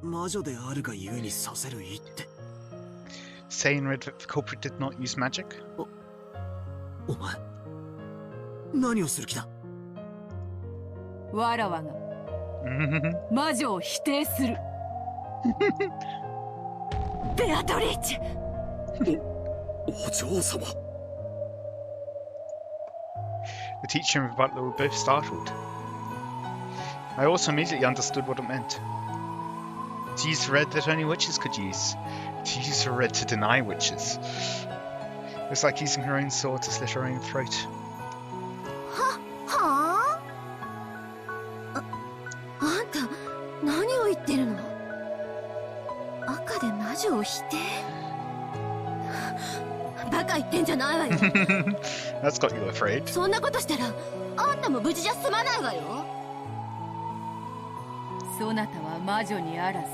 魔女であるがゆえにさせる一手。 Say in red that the culprit did not use magic? お前何をする気だ。わらわが魔女を否定する。ベアトリーチェ。お嬢様。 The teacher and the butler were both startled. I also immediately understood what it meant. To use the red that only witches could use. To use the red to deny witches. It was like using her own sword to slit her own throat. はあんた何を言ってるの。赤で魔女を否定。バカ言ってんじゃないわよ。That's got you afraid. そんなことしたらあんたも無事じゃ済まないわよ。そなたは魔女にあらず。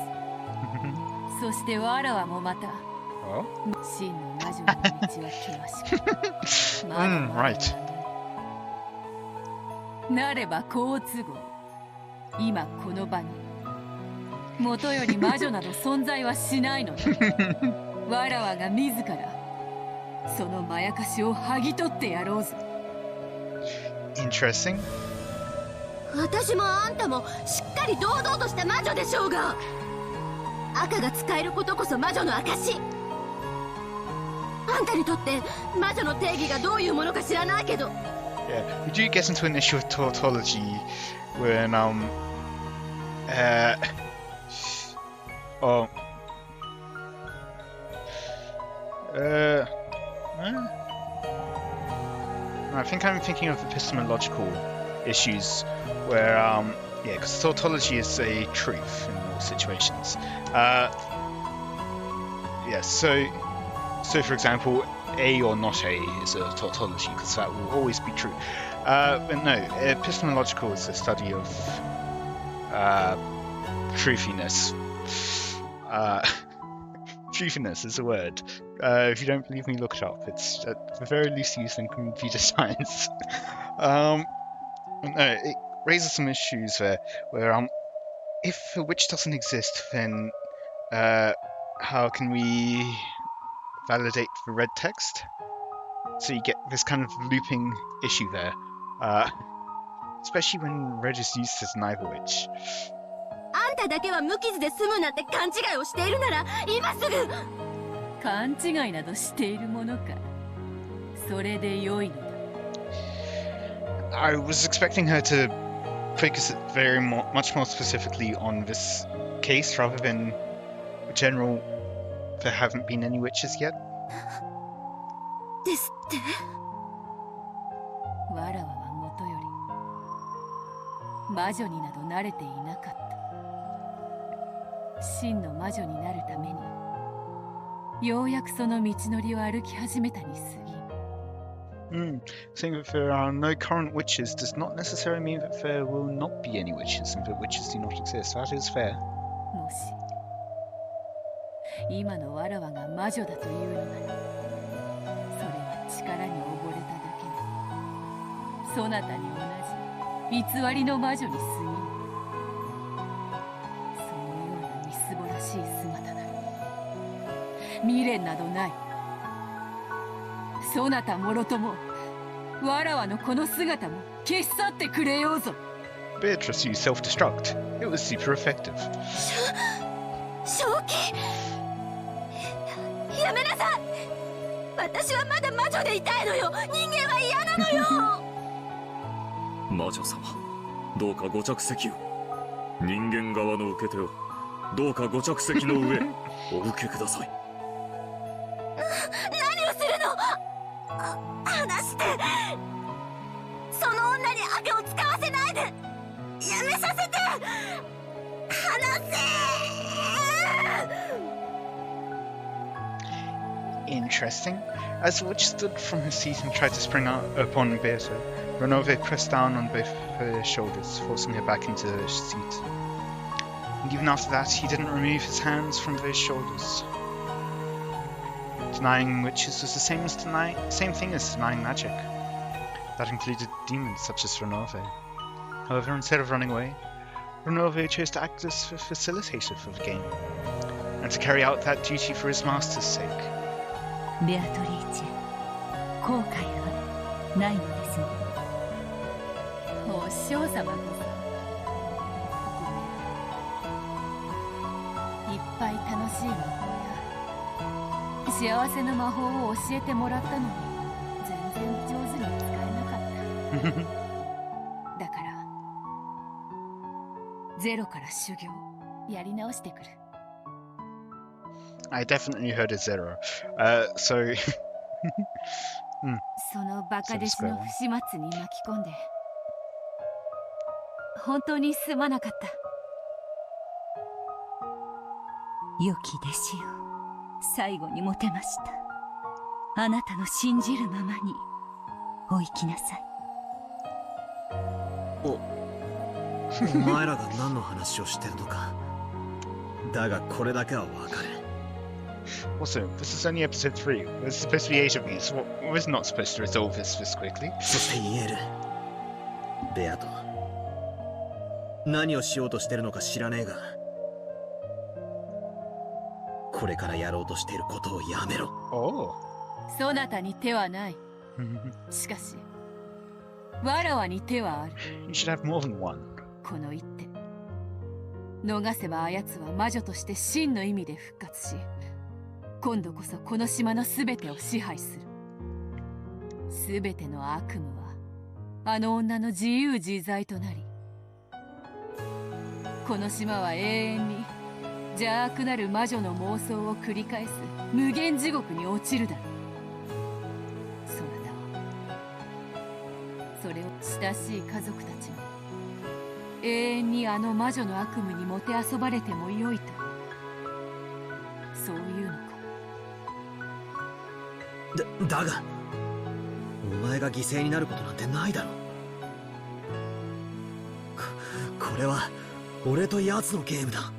そしてわらわもまた。真の魔女の道は険しく。Right. なれば好都合。今この場に。もとより魔女など存在はしないのだ。わらわが自らそのまやかしを剥ぎ取ってやろうぞ。Interesting. 私もあんたもしっかり堂々とした魔女でしょうが。赤が使えることこそ魔女の証。あんたにとって魔女の定義がどういうものか知らないけど。Yeah, we do get into an issue of tautology when I think I'm thinking of epistemological issues where yeah, because tautology is a truth in all situations. Yeah, so for example, A or not A is a tautology because that will always be true. But no, epistemological is the study of truthiness. Truthiness is a word. If you don't believe me, look it up. It's at the very least used in computer science. No, it raises some issues where if a witch doesn't exist, then how can we validate the red text? So you get this kind of looping issue there, especially when red is used to deny the witch. あんただけは無傷で済むなんて勘違いをしているなら今すぐ。勘違いなどしているものか。それで良いのだ。I was expecting her to focus it much more specifically on this case rather than general. There haven't been any witches yet. ですって。わらわはもとより魔女になど慣れていなかった。真の魔女になるためにようやくその道のりを歩き始めたに過ぎ。Saying that there are no current witches does not necessarily mean that there will not be any witches and that witches do not exist. That is fair. もし今のわらわが魔女だというのなら、それは力に溺れただけで、そなたに同じ偽りの魔女に過ぎぬ。そのようなみすぼらしい姿なる未練などない。そなたもろともわらわのこの姿も消し去ってくれようぞ。 Beatrice used self-destruct. It was super effective. 正気。やめなさい。私はまだ魔女でいたいのよ。人間は嫌なのよ。魔女様、どうかご着席を。人間側の受け手をどうかご着席の上お受けください。何をするの。離して。その女に赤を使わせないで。やめさせて。離せ。Interesting. As the witch stood from her seat and tried to spring out upon Beata, Renove pressed down on both her shoulders, forcing her back into her seat. And even after that, he didn't remove his hands from those shoulders. Denying witches was the same thing as denying magic. That included demons such as Renove. However, instead of running away, Renove chose to act as a facilitator for the game, and to carry out that duty for his master's sake. ベアトリーチェ、後悔はないのですね。お嬢様こそいっぱい楽しい魔法や幸せな魔法を教えてもらったのに全然上手に使えなかっただからゼロから修行やり直してくる。 I definitely heard a zero. So そのバカ弟子の不始末に巻き込んで本当にすまなかった。良き弟子よ、最後にもてました。あなたの信じるままにお行きなさい。お前らが何の話をしてるのか。だがこれだけはわかる。 also, this is only episode 3. There's supposed to be 8 of these. We're not supposed to resolve this quickly. そして言える。ベアト、何をしようとしてるのか知らねえが、これからやろうとしていることをやめろ。Oh. そなたに手はない。しかしわらわに手はある。 You should have more than one. この一手逃せばあやつは魔女として真の意味で復活し、今度こそこの島のすべてを支配する。すべての悪夢はあの女の自由自在となり、この島は永遠に邪悪なる魔女の妄想を繰り返す無限地獄に落ちるだろう。そなたはそれを親しい家族たちも永遠にあの魔女の悪夢にもてあそばれてもよいと、そういうのか。だがお前が犠牲になることなんてないだろう。これは俺と奴のゲームだ。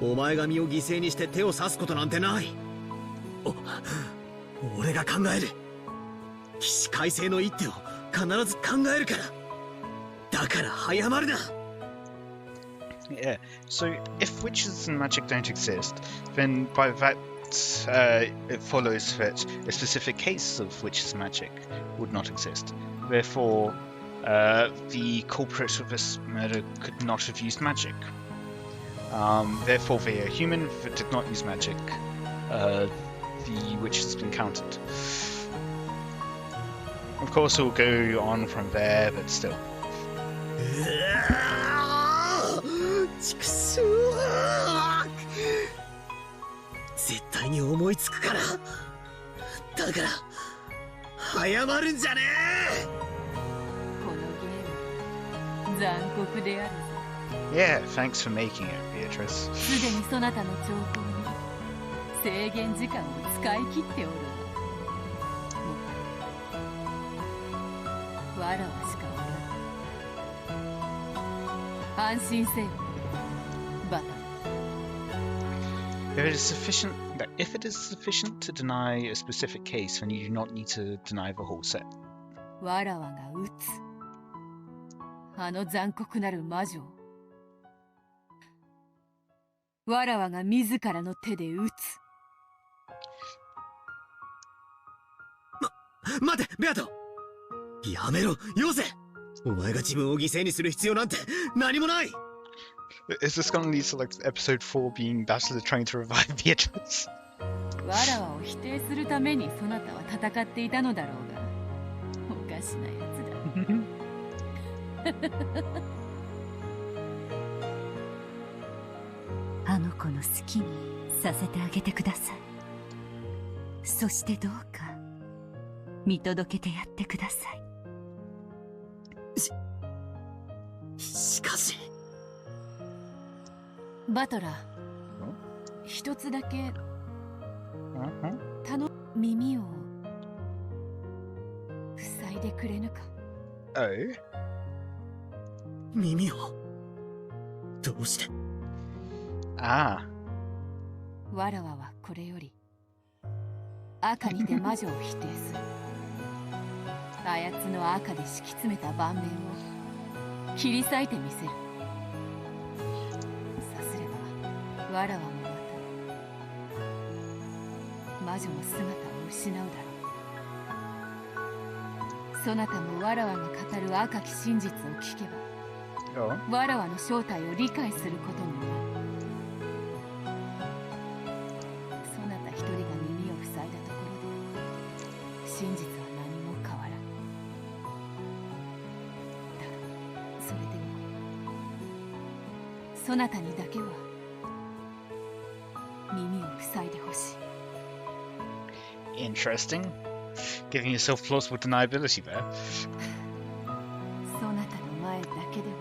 お前が身を犠牲にして手を刺すことなんてない。俺が考える。起死回生の一手を必ず考えるから。だから早まるな。 Yeah. So if witches and magic don't exist, then by that it follows that a specific case of witches' magic would not exist. Therefore, the culprit of this murder could not have used magic. Therefore, they are human that did not use magic. The witch has been counted. Of course, we'll go on from there, but still. ちくしょう。絶対に思いつくから。だから早まるんじゃねえ。このゲーム残酷であるぞ。 Yeah, thanks for making it, Beatrice. すでにそなたの情報に制限時間を使い切っておるわ。わらわしかおらん。安心せよ、バタ。 If it is sufficient to deny a specific case, then you do not need to deny the whole set. わらわが撃つあの残酷なる魔女をわらわが自らの手で撃つ。待てベアト、やめろよせ。お前が自分を犠牲にする必要なんて何もない。 Is this going to lead to like episode 4 being Bachelor trying to revive Beatrice? わらわを否定するためにそなたは戦っていたのだろうが、おかしなやつだ。あの子の好きにさせてあげてください。そしてどうか見届けてやってください。しかしバトラー、一つだけ耳を塞いでくれぬか。Oh? 耳をどうして。 Ah. わらわはこれより赤にて魔女を否定する。あやつの赤で敷き詰めた盤面を切り裂いてみせる。わらわもまた魔女の姿を失うだろう。そなたもわらわが語る赤き真実を聞けば、 Oh. わらわの正体を理解することになる。そなた一人が耳を塞いだところで真実は何も変わらん。だがそれでもそなたにだけは耳を塞いでほしい。 Interesting. Giving yourself plausible deniability there. そなたの前だけでは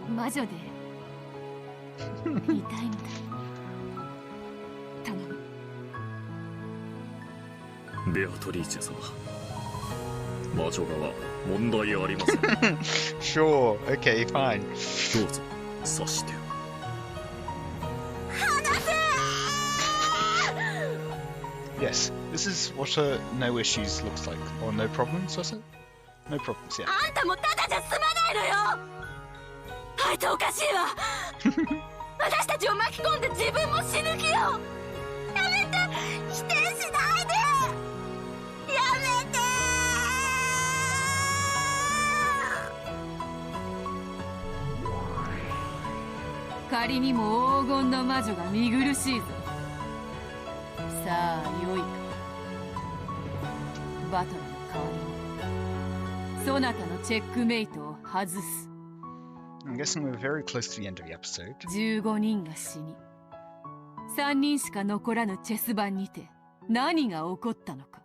魔女でいたいのだ。頼む。ベアトリーチェ様、魔女側問題ありません。 Sure, okay, fine. どうぞ察してよ。 Yes, this is what a no issues looks like. Or no problems, was it? No problems, yeah. あんたもただじゃ済まないのよ。あいつおかしいわ。私たちを巻き込んで自分も死ぬ気よ。やめて、否定しないで。やめて。仮にも黄金の魔女が見苦しいぞ。さあよいか。バトラの代わりにそなたのチェックメイトを外す。 I'm guessing we're very close to the end of the episode. 15人が死に3人しか残らぬチェス盤にて何が起こったのか。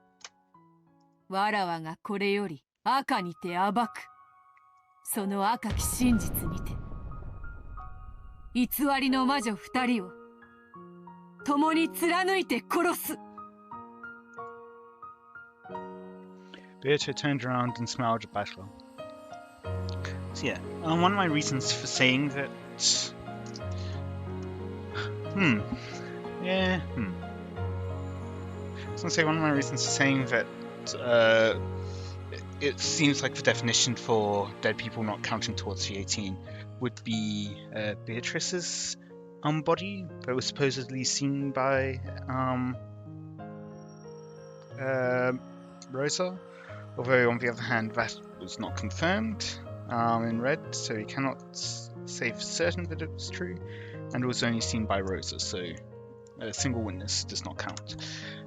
わらわがこれより赤にて暴く。その赤き真実にて偽りの魔女2人を共に貫いて殺す。 Beato turned around and smiled at Bachelor. So yeah, one of my reasons for saying that... I was going to say one of my reasons for saying that it seems like the definition for dead people not counting towards the 18 would be Beatrice's body that was supposedly seen by Rosa. Although on the other hand that was not confirmed in Red, so we cannot say for certain that it was true, and it was only seen by Rosa, so a single witness does not count,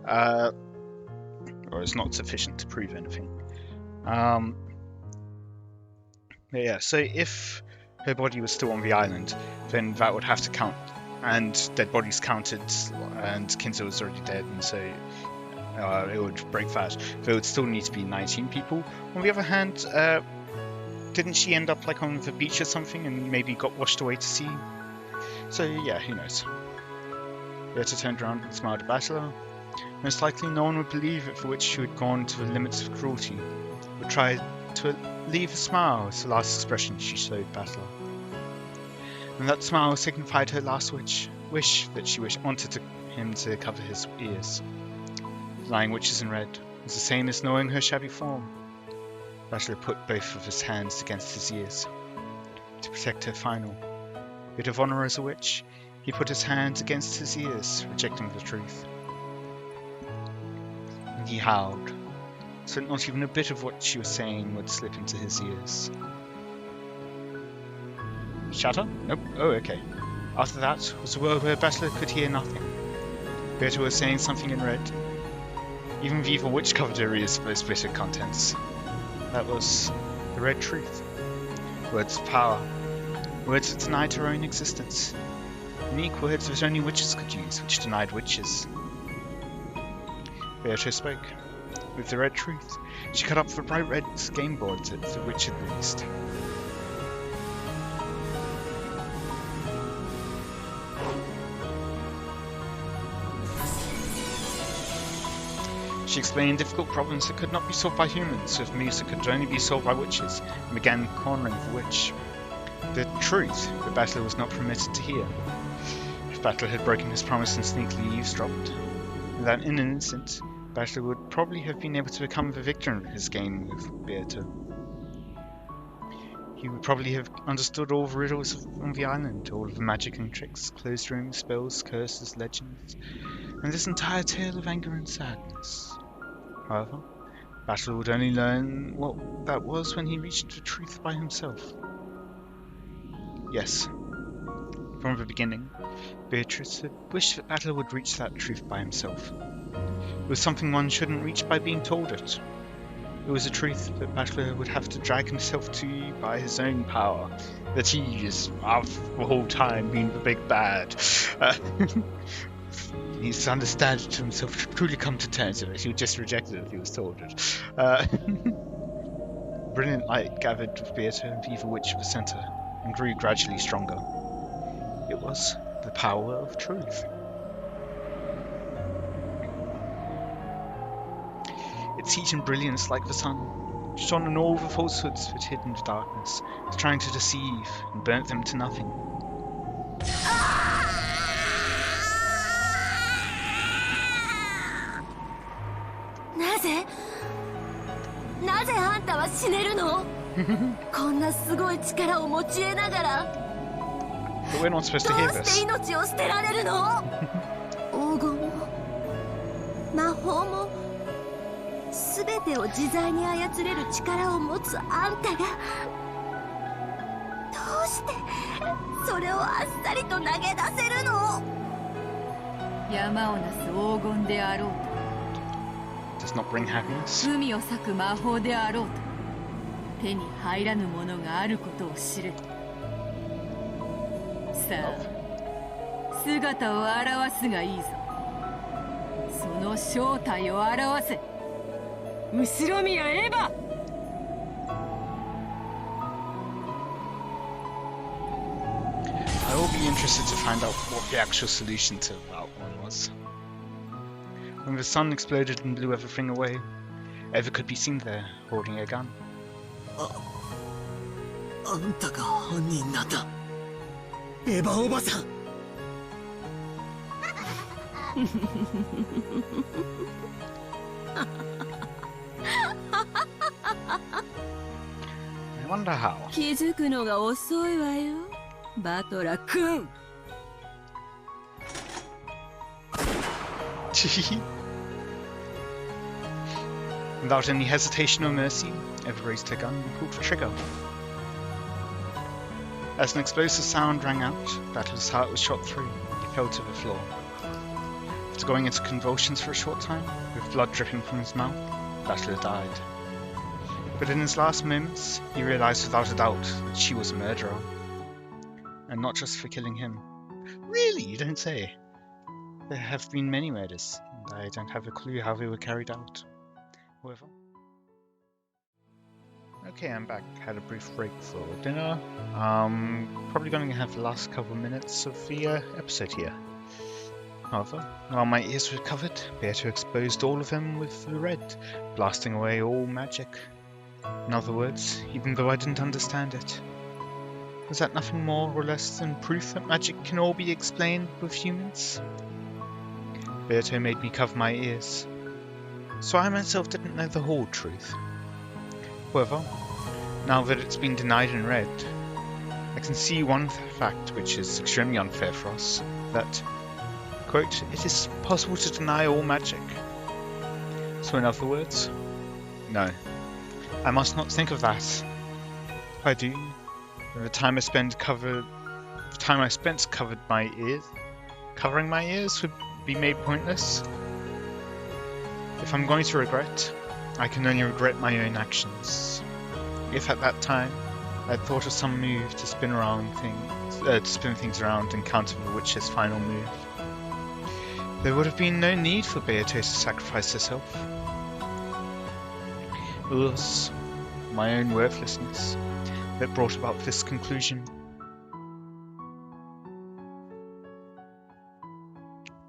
or is not sufficient to prove anything. But yeah, so if her body was still on the island, then that would have to count, and dead bodies counted, and Kinzo was already dead, and so it would break that. There would still need to be 19 people. On the other hand, didn't she end up like on the beach or something and maybe got washed away to sea? So yeah, who knows. Berta turned around and smiled at Bachelor. Most likely no one would believe it, for which she had gone to the limits of cruelty, would try to leave a smile was the last expression she showed Bachelor. And that smile signified her last wish that she wanted him to cover his ears. Lying witches in red was the same as knowing her shabby form. Bachelor put both of his hands against his ears to protect her final bit of honor as a witch. He put his hands against his ears, rejecting the truth. And he howled, so that not even a bit of what she was saying would slip into his ears. Shatter? Nope. Oh, okay. After that was a world where Bachelor could hear nothing. Berta was saying something in red. Even the evil witch covered her ears for those bitter contents. That was the red truth. Words of power. Words that denied her own existence. Unique words that only witches could use, which denied witches. Berta spoke. With the red truth, she cut up the bright red game boards that the witch had released. She explained difficult problems that could not be solved by humans, with moves that could only be solved by witches, and began cornering the witch. The truth that Bachelor was not permitted to hear. If Bachelor had broken his promise and sneakily eavesdropped, then in an instant, Bachelor would probably have been able to become the victor in his game with Beato. He he would probably have understood all the riddles on the island, all of the magic and tricks, closed rooms, spells, curses, legends, and this entire tale of anger and sadness. However, Battle would only learn what that was when he reached the truth by himself. Yes, from the beginning, Beatrice had wished that Battle would reach that truth by himself. It was something one shouldn't reach by being told it. It was a truth that Battler would have to drag himself to by his own power, that he is, the whole time, being the big bad. He needs to understand it to himself to truly come to terms with it. He would just reject it if he was told it. Brilliant light gathered with Beata and the evil witch at the centre, and grew gradually stronger. It was the power of truth. Its heat and brilliance, like the sun, shone on all the falsehoods that hid in the darkness, trying to deceive, and burnt them to nothing.なぜあんたは死ねるのこんなすごい力を持ち得ながら But we're not supposed to ど hear うして this. 命を捨てられるの黄金も魔法も全てを自在に操れる力を持つあんたがどうしてそれをあっさりと投げ出せるの山をなす黄金であろう Does not bring happiness. と海を裂く魔法であろうと手に入らぬものがあることを知れさあ姿を現すがいいぞその正体を表せ後ろ宮エヴァ I will be interested to find out what the actual solution to that one was. When the sun exploded and blew everything away, Eva could be seen there, holding a gun. あんたが犯人なんだエヴァおばさん I wonder how. 気づくのが遅いわよバトラ君 Without any hesitation or mercy, Eva raised her gun and pulled the trigger. As an explosive sound rang out, Battler's heart was shot through, and he fell to the floor. After going into convulsions for a short time, with blood dripping from his mouth, Battler died. But in his last moments, he realized without a doubt that she was a murderer. And not just for killing him. Really? You don't say? There have been many murders, and I don't have a clue how they were carried out. However. Okay, I'm back. Had a brief break for dinner. Probably going to have the last couple of minutes of the episode here. However, while my ears were covered, Beato exposed all of them with the red, blasting away all magic. In other words, even though I didn't understand it. Was that nothing more or less than proof that magic can all be explained with humans? Beato made me cover my ears, so I myself didn't know the whole truth. However, now that it's been denied and read, I can see one fact which is extremely unfair for us, that, quote, it is possible to deny all magic. So in other words, no, I must not think of that. If I do, then the time I spent covering my ears would be made pointless. If I'm going to regret, I can only regret my own actions. If at that time I'd thought of some move to spin things around and counter the witch's final move, there would have been no need for Beatrice to sacrifice herself. It was my own worthlessness that brought about this conclusion.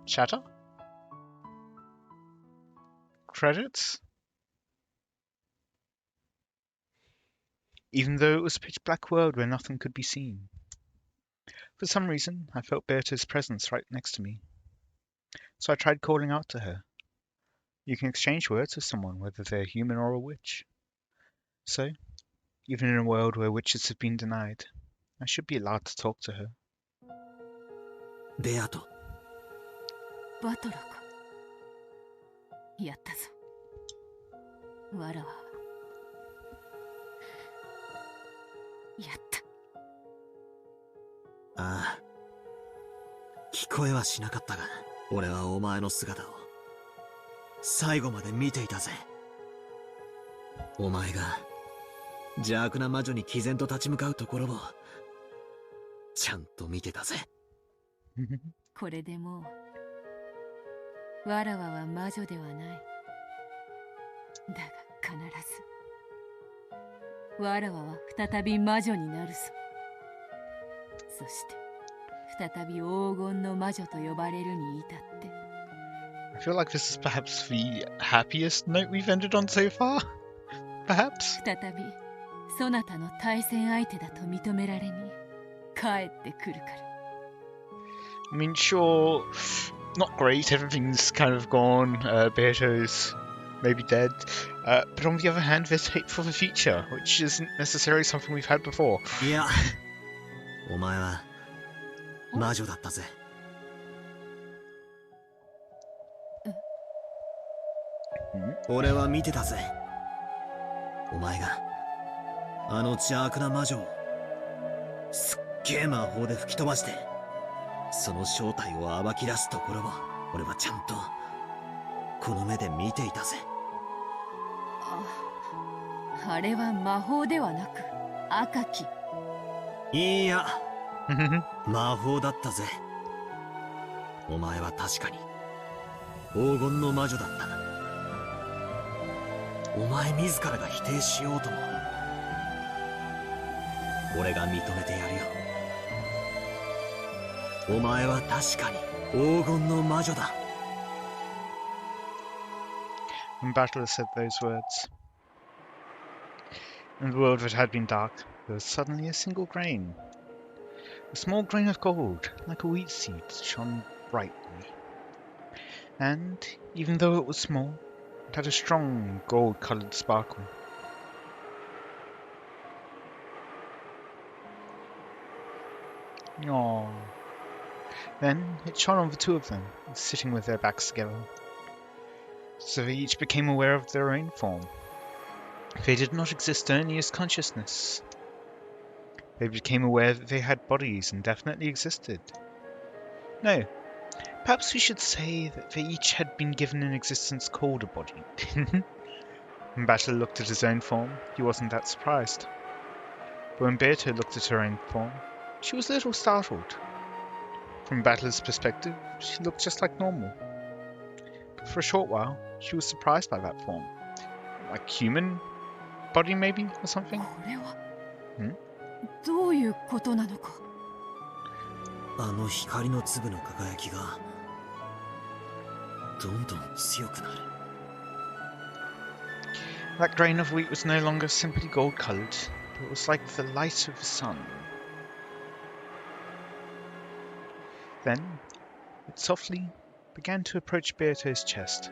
Chatter? Credits? Even though it was a pitch black world where nothing could be seen. For some reason, I felt Berta's presence right next to me. So I tried calling out to her. You can exchange words with someone, whether they're human or a witch. So, even in a world where witches have been denied. I should be allowed to talk to her. ベアト、バトラか。やったぞ。わらわはやった。ああ、聞こえはしなかったが、俺はお前の姿を最後まで見ていたぜ。お前が邪悪な魔女に毅然と立ち向かうところをちゃんと見てたぜ。これでもうわらわは魔女ではない。だが必ずわらわは再び魔女になるぞ。そして再び黄金の魔女と呼ばれるに至って。 I feel like this is perhaps the happiest note we've ended on so far. Perhaps. 再びそなたの対戦相手だと認められに帰ってくるから。 I mean, sure, not great. Everything's kind of gone. Beato's maybe dead. But on the other hand, there's hope for the future, which isn't necessarily something we've had before. いや、お前は魔女だったぜ。俺は見てたぜ。お前があの邪悪な魔女をすっげえ魔法で吹き飛ばしてその正体を暴き出すところを俺はちゃんとこの目で見ていたぜ。あれは魔法ではなく赤き。いや魔法だったぜ。お前は確かに黄金の魔女だった。お前自らが否定しようとも俺が認めてやるよ。お前は確かに黄金の魔女だ。 When Battle said those words, in the world that had been dark, there was suddenly a single grain. A small grain of gold, like a wheat seed, shone brightly. And, even though it was small, it had a strong gold-coloured sparkle. Aww. Then it shone on the two of them, sitting with their backs together. So they each became aware of their own form. They did not exist only as consciousness. They became aware that they had bodies and definitely existed. No, perhaps we should say that they each had been given an existence called a body. When Battle looked at his own form, he wasn't that surprised. But when Beato looked at her own form, she was a little startled. From Battle's perspective, she looked just like normal. But for a short while, she was surprised by that form. Like human body, maybe, or something? これはどういうことなのか。あの光の粒の輝きがどんどん強くなる。 That grain of wheat was no longer simply gold-coloured, but it was like the light of the sun. Then, it softly began to approach Beato's chest.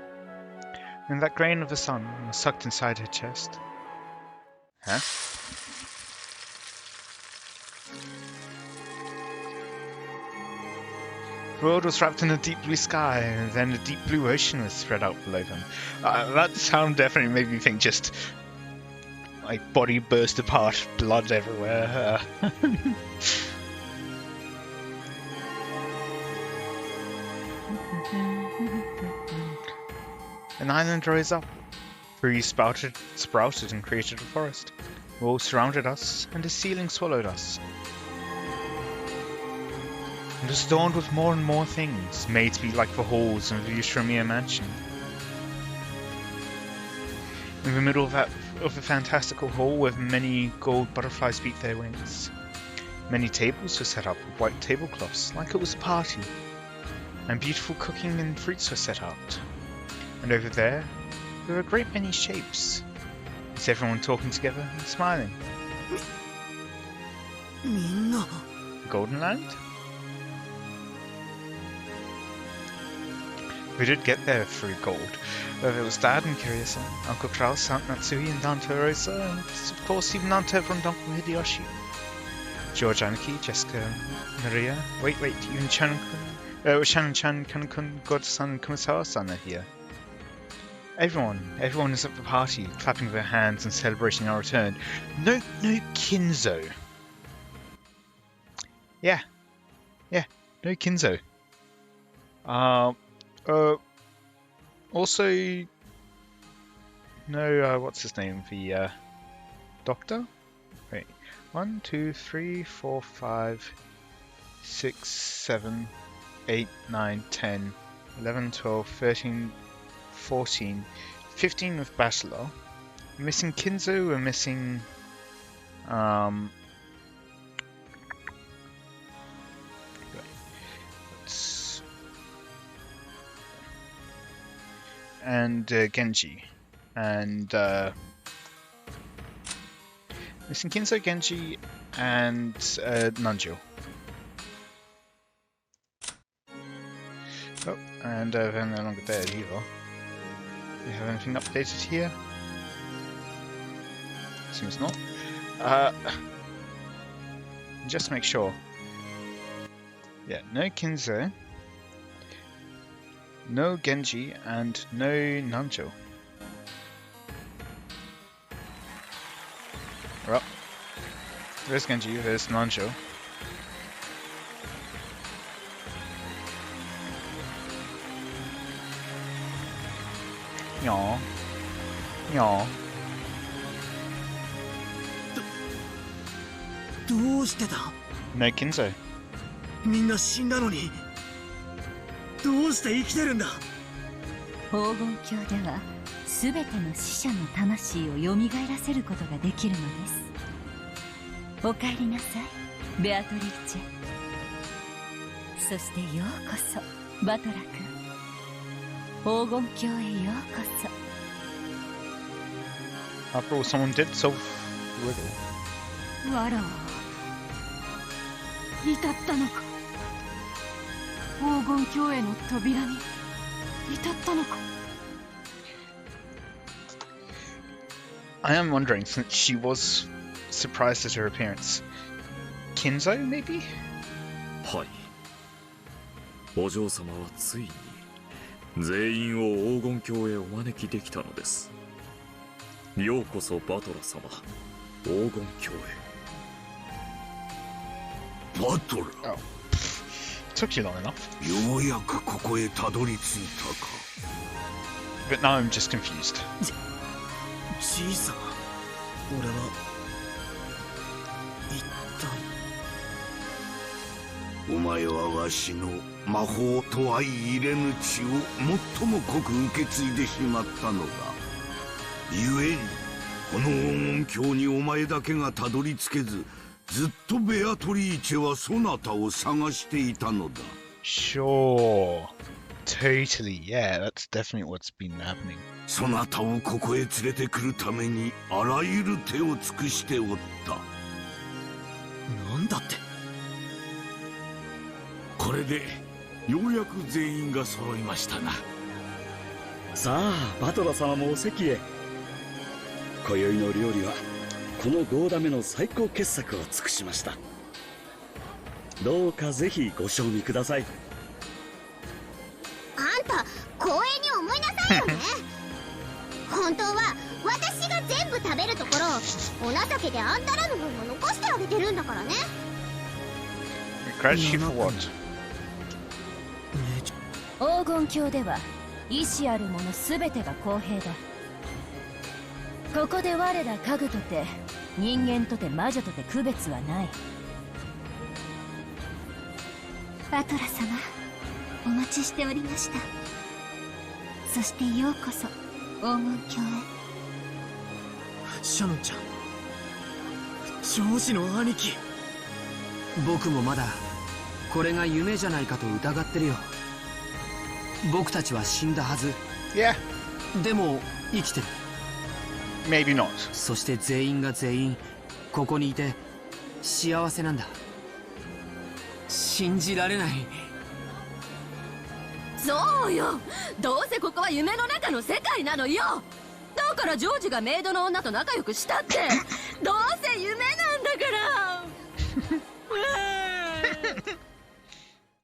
When that grain of the sun was sucked inside her chest... Huh? The world was wrapped in a deep blue sky, and then a deep blue ocean was spread out below them. That sound definitely made me think just... like, body burst apart, blood everywhere. An island rose up. Trees sprouted and created a forest. Walls surrounded us, and a ceiling swallowed us. It was adorned with more and more things, made to be like the halls of the Ushramia mansion. In the middle of the fantastical hall, where many gold butterflies beat their wings. Many tables were set up with white tablecloths, like it was a party. And beautiful cooking and fruits were set out. And over there were a great many shapes. Is everyone talking together and smiling? みんな Golden Land? We did get there through gold. Whether it was Dad and Kiryu-san, Uncle Klaus, Aunt Natsui, and Aunt Rosa, and of course even Aunt Ever and Uncle Hideyoshi. George Aniki, Jessica, Maria. Wait, even Shannon-chan, Kanon-kun, God-san, and Kumasawa-san are here. Everyone is at the party, clapping their hands and celebrating our return. No Kinzo. Yeah, no Kinzo. Also, no, what's his name? The doctor? Wait, 1, 2, 3, 4, 5, 6, 7, 8, 9, 10, 11, 12, 13, 14, 15 with Bachelor. We're missing Kinzo, we're missing and Genji, and missing Kinzo, Genji, and Nanjo. Oh, and they're no longer dead either. Do we have anything updated here? Seems not. Just to make sure. Yeah, no Kinzo, no Genji, and no Nanjo. Well, there's Genji, there's Nanjo. Yaw. どうしてだ No Kinzo. みんな死んだのにどうして生きてるんだ黄金鏡では全ての死者の魂をよみがえらせることができるのです。おかえりなさい、ベアトリーチェ。そしてようこそ、バトラ君。黄金鏡へようこそ。 After all, someone did solve the riddle. わらわ至ったのか。黄金鏡への扉に至ったのか。 I am wondering, since she was surprised at her appearance, Kinzo, maybe? はい。お嬢様はついに全員を黄金鏡へお招きできたのです。ようこそバトラ様、黄金鏡へ。バトラ Oh. Took you long enough. ようやくここへたどり着いたか But now I'm just confused. 小さな俺は一体お前はわしの魔法と相入れぬ血を最も濃く受け継いでしまったのだゆえにこの黄金鏡にお前だけがたどり着けずずっとベアトリーチェはそなたを探していたのだ Sure. Totally, yeah, that's definitely what's been happening. そなたをここへ連れてくるためにあらゆる手を尽くしておったなんだってこれでようやく全員が揃いましたなさあバトラ様もお席へ今宵の料理はこの5打目の最高傑作を尽くしましたどうかぜひご賞味くださいあんた光栄に思いなさいよね本当は私が全部食べるところをお情けであんたらの分も残してあげてるんだからね Gratitude for what? 黄金鏡では意志ある者すべてが公平だ。ここで我ら家具とて人間とて魔女とて区別はない。バトラ様お待ちしておりました。そしてようこそ黄金鏡へ。シャノンちゃん長子の兄貴僕もまだこれが夢じゃないかと疑ってるよ。僕たちは死んだはず。 Yeah, でも生きてる。 maybe not. そして全員が全員ここにいて幸せなんだ。信じられない。そうよ、どうせここは夢の中の世界なのよ。だからジョージがメイドの女と仲良くしたってどうせ夢なんだから。